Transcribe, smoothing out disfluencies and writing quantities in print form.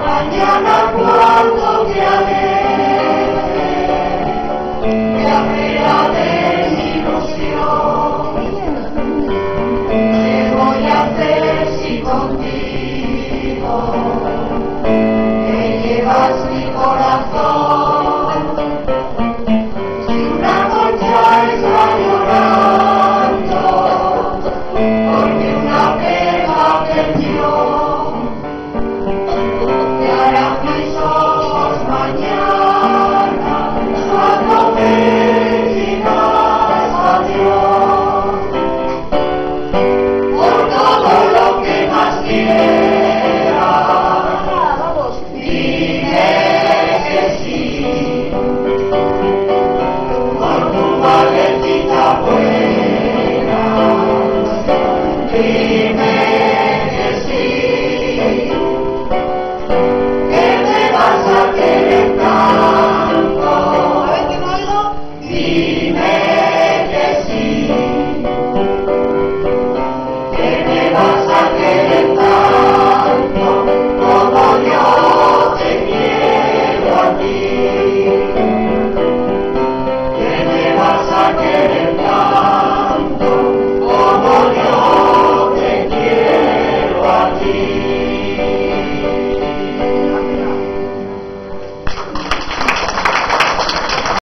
Mañana cuando te aleje, te abrirá de mi ilusión. ¿Qué voy a hacer si contigo que llevas mi corazón? Si una concha está llorando porque una perla perdió, te harán mis ojos mañana cuando me digas adiós. Por todo lo que más quieras, dime que sí. Por tu valetita buena,